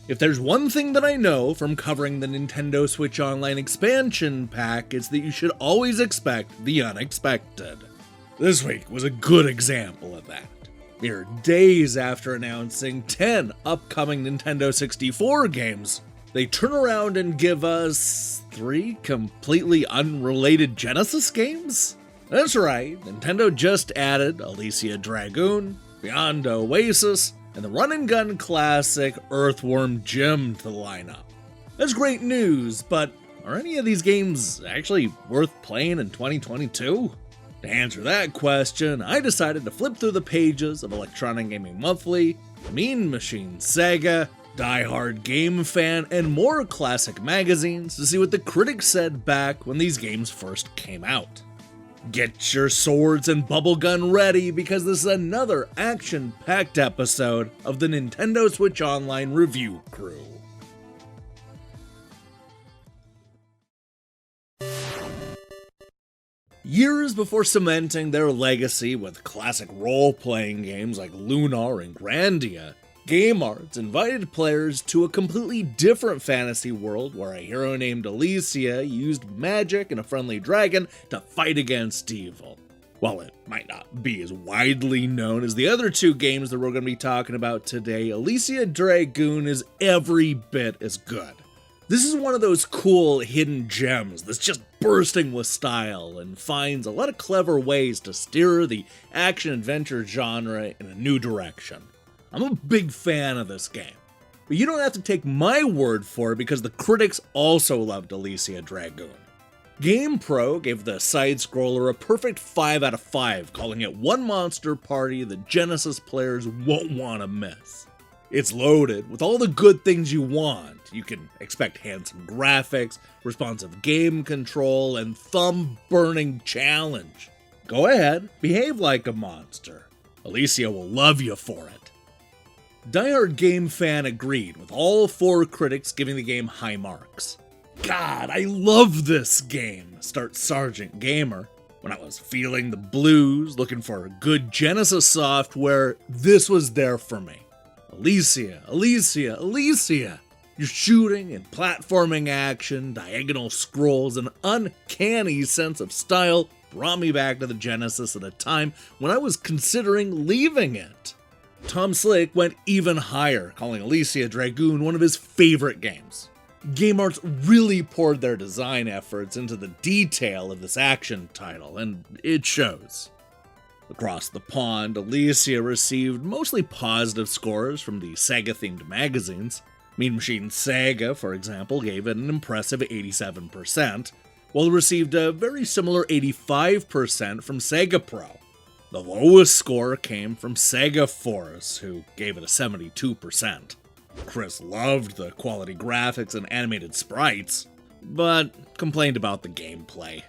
If there's one thing that I know from covering the Nintendo Switch Online expansion pack, it's that you should always expect the unexpected. This week was a good example of that. Mere days after announcing 10 upcoming Nintendo 64 games, they turn around and give us 3 completely unrelated Genesis games? That's right, Nintendo just added Alisia Dragoon, Beyond Oasis, and the run-and-gun classic Earthworm Jim to the lineup. That's great news, but are any of these games actually worth playing in 2022? To answer that question, I decided to flip through the pages of Electronic Gaming Monthly, Machines Sega, Die Hard Game Fan, and more classic magazines to see what the critics said back when these games first came out. Get your swords and bubblegum ready because this is another action-packed episode of the Nintendo Switch Online Review Crew. Years before cementing their legacy with classic role-playing games like Lunar and Grandia, Game Arts invited players to a completely different fantasy world where a hero named Alisia used magic and a friendly dragon to fight against evil. While it might not be as widely known as the other 2 games that we're going to be talking about today, Alisia Dragoon is every bit as good. This is one of those cool hidden gems that's just bursting with style and finds a lot of clever ways to steer the action-adventure genre in a new direction. I'm a big fan of this game, but you don't have to take my word for it because the critics also loved Alisia Dragoon. GamePro gave the side-scroller a perfect 5 out of 5, calling it one monster party that Genesis players won't want to miss. It's loaded with all the good things you want. You can expect handsome graphics, responsive game control, and thumb-burning challenge. Go ahead, behave like a monster. Alisia will love you for it. Die Hard Game Fan agreed, with all 4 critics giving the game high marks. God, I love this game, starts Sergeant Gamer. When I was feeling the blues, looking for good Genesis software, this was there for me. Alisia. Your shooting and platforming action, diagonal scrolls, and uncanny sense of style brought me back to the Genesis at a time when I was considering leaving it. Tom Slick went even higher, calling Alisia Dragoon one of his favorite games. Game Arts really poured their design efforts into the detail of this action title, and it shows. Across the pond, Alisia received mostly positive scores from the Sega-themed magazines. Machines Sega, for example, gave it an impressive 87%, while it received a very similar 85% from Sega Pro. The lowest score came from Sega Force, who gave it a 72%. Chris loved the quality graphics and animated sprites, but complained about the gameplay.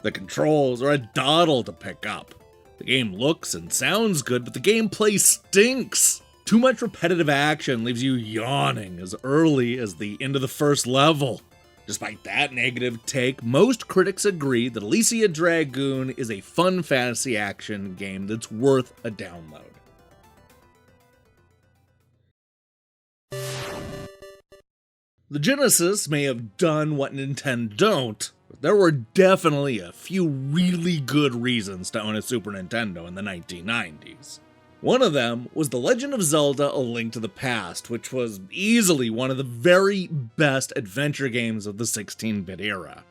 The controls are a doddle to pick up. The game looks and sounds good, but the gameplay stinks. Too much repetitive action leaves you yawning as early as the end of the first level. Despite that negative take, most critics agree that Alisia Dragoon is a fun fantasy action game that's worth a download. The Genesis may have done what Nintendo don't, but there were definitely a few really good reasons to own a Super Nintendo in the 1990s. One of them was The Legend of Zelda: A Link to the Past, which was easily one of the very best adventure games of the 16-bit era.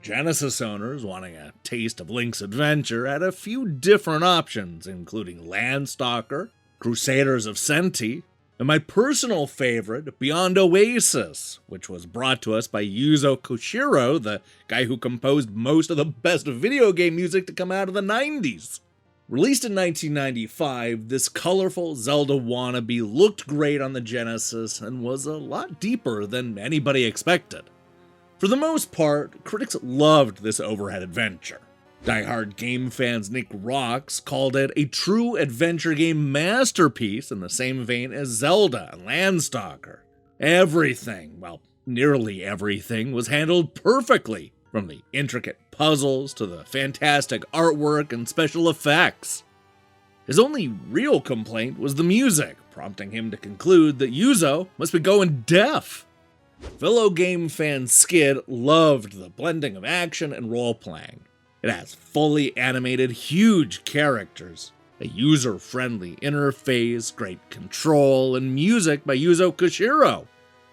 Genesis owners wanting a taste of Link's adventure had a few different options, including Landstalker, Crusaders of Senti, and my personal favorite, Beyond Oasis, which was brought to us by Yuzo Koshiro, the guy who composed most of the best video game music to come out of the 90s. Released in 1995, this colorful Zelda wannabe looked great on the Genesis and was a lot deeper than anybody expected. For the most part, critics loved this overhead adventure. Die Hard Game Fan's Nick Rocks called it a true adventure game masterpiece in the same vein as Zelda and Landstalker. Everything, well, nearly everything, was handled perfectly, from the intricate puzzles to the fantastic artwork and special effects. His only real complaint was the music, prompting him to conclude that Yuzo must be going deaf. Fellow game fan Skid loved the blending of action and role-playing. It has fully animated, huge characters, a user-friendly interface, great control, and music by Yuzo Koshiro.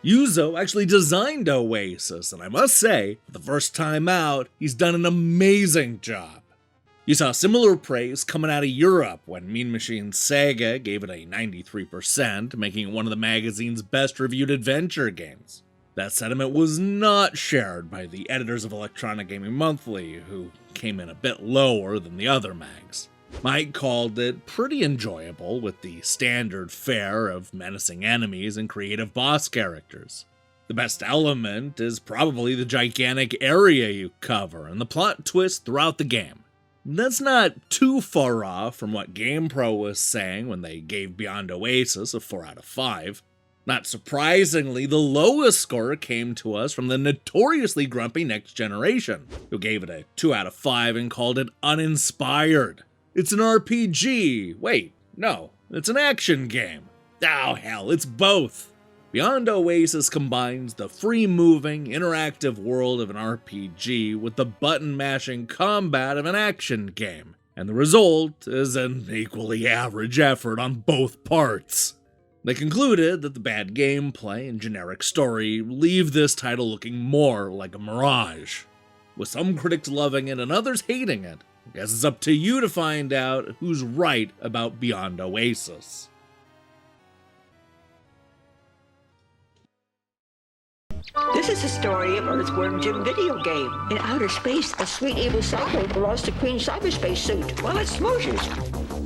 Yuzo actually designed Oasis, and I must say, for the first time out, he's done an amazing job. You saw similar praise coming out of Europe when Machines Sega gave it a 93%, making it one of the magazine's best-reviewed adventure games. That sentiment was not shared by the editors of Electronic Gaming Monthly, who came in a bit lower than the other mags. Mike called it pretty enjoyable, with the standard fare of menacing enemies and creative boss characters. The best element is probably the gigantic area you cover and the plot twist throughout the game. That's not too far off from what GamePro was saying when they gave Beyond Oasis a 4 out of 5. Not surprisingly, the lowest score came to us from the notoriously grumpy Next Generation, who gave it a 2 out of 5 and called it uninspired. It's an RPG. Wait, no, it's an action game. Oh hell, it's both. Beyond Oasis combines the free-moving, interactive world of an RPG with the button-mashing combat of an action game, and the result is an equally average effort on both parts. They concluded that the bad gameplay and generic story leave this title looking more like a mirage, with some critics loving it and others hating it. I guess it's up to you to find out who's right about Beyond Oasis. This is the story of Earthworm Jim video game. In outer space, a sweet evil cyborg lost a green cyberspace suit while it smooshes.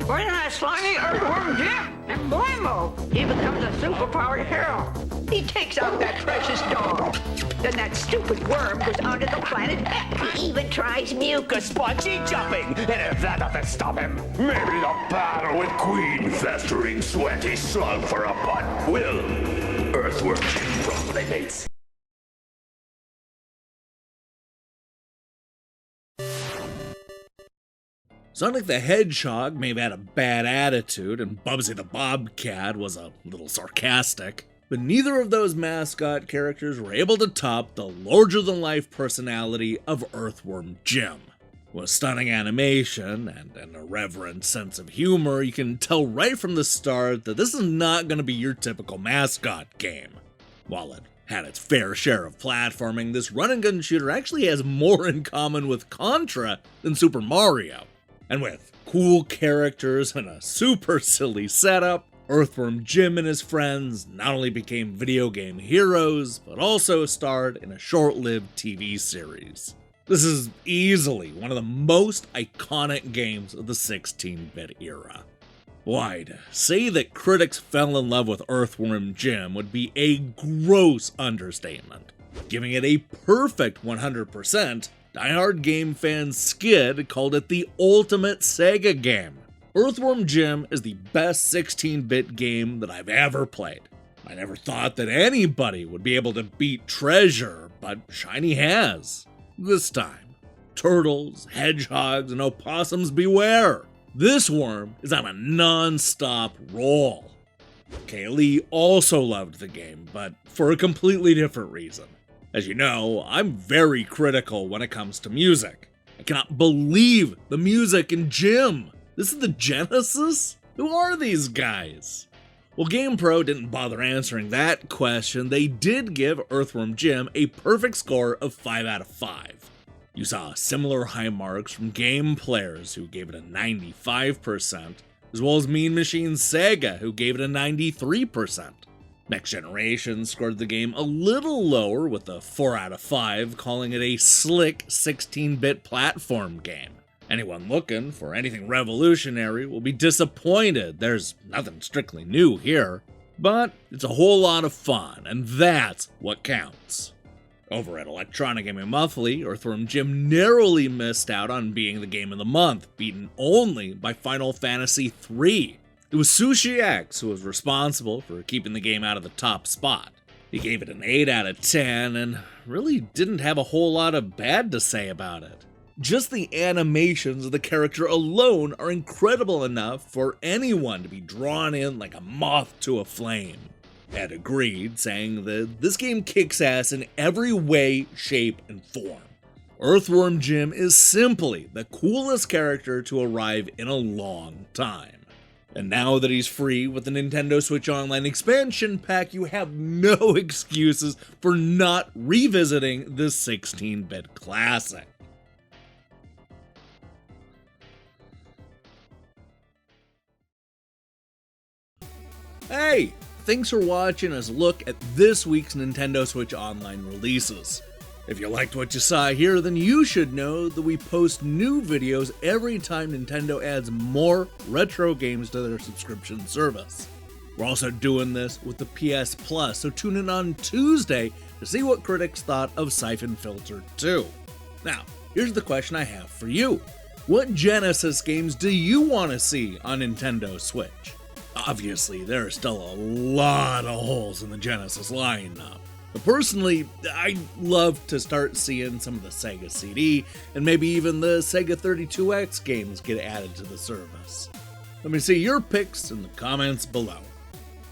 Bring that slimy Earthworm Jim, and blammo, he becomes a superpowered hero. He takes out that precious dog. Then that stupid worm goes onto the planet Heck. He even tries mucus Spongy jumping, and if that doesn't stop him, maybe the battle with Queen festering sweaty slug for a butt will. Earthworm Jim from Playmates. Sonic the Hedgehog may have had a bad attitude, and Bubsy the Bobcat was a little sarcastic, but neither of those mascot characters were able to top the larger-than-life personality of Earthworm Jim. With stunning animation and an irreverent sense of humor, you can tell right from the start that this is not going to be your typical mascot game. While it had its fair share of platforming, this run-and-gun shooter actually has more in common with Contra than Super Mario. And with cool characters and a super silly setup, Earthworm Jim and his friends not only became video game heroes, but also starred in a short-lived TV series. This is easily one of the most iconic games of the 16-bit era. Why, to say that critics fell in love with Earthworm Jim would be a gross understatement. Giving it a perfect 100%, diehard game fan Skid called it the ultimate Sega game. Earthworm Jim is the best 16-bit game that I've ever played. I never thought that anybody would be able to beat Treasure, but Shiny has. This time. Turtles, hedgehogs, and opossums beware. This worm is on a non-stop roll. Kaylee also loved the game, but for a completely different reason. As you know, I'm very critical when it comes to music. I cannot believe the music in Jim. This is the Genesis? Who are these guys? Well, GamePro didn't bother answering that question. They did give Earthworm Jim a perfect score of 5 out of 5. You saw similar high marks from game players who gave it a 95%, as well as Machines Sega who gave it a 93%. Next Generation scored the game a little lower with a 4 out of 5, calling it a slick 16-bit platform game. Anyone looking for anything revolutionary will be disappointed. There's nothing strictly new here, but it's a whole lot of fun, and that's what counts. Over at Electronic Gaming Monthly, Earthworm Jim narrowly missed out on being the game of the month, beaten only by Final Fantasy III. It was Sushi X who was responsible for keeping the game out of the top spot. He gave it an 8 out of 10 and really didn't have a whole lot of bad to say about it. Just the animations of the character alone are incredible enough for anyone to be drawn in like a moth to a flame. Ed agreed, saying that this game kicks ass in every way, shape, and form. Earthworm Jim is simply the coolest character to arrive in a long time. And now that he's free with the Nintendo Switch Online expansion pack, you have no excuses for not revisiting this 16-bit classic. Hey, thanks for watching us look at this week's Nintendo Switch Online releases. If you liked what you saw here, then you should know that we post new videos every time Nintendo adds more retro games to their subscription service. We're also doing this with the PS Plus, so tune in on Tuesday to see what critics thought of Siphon Filter 2. Now, here's the question I have for you. What Genesis games do you want to see on Nintendo Switch? Obviously, there are still a lot of holes in the Genesis lineup. But personally, I'd love to start seeing some of the Sega CD and maybe even the Sega 32X games get added to the service. Let me see your picks in the comments below.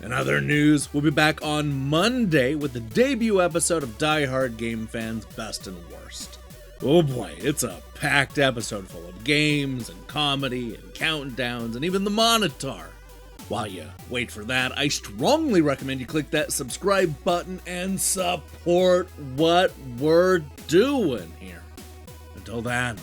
In other news, we'll be back on Monday with the debut episode of Die Hard Game Fans' Best and Worst. Oh boy, it's a packed episode full of games and comedy and countdowns and even the Monitor. While you wait for that, I strongly recommend you click that subscribe button and support what we're doing here. Until then,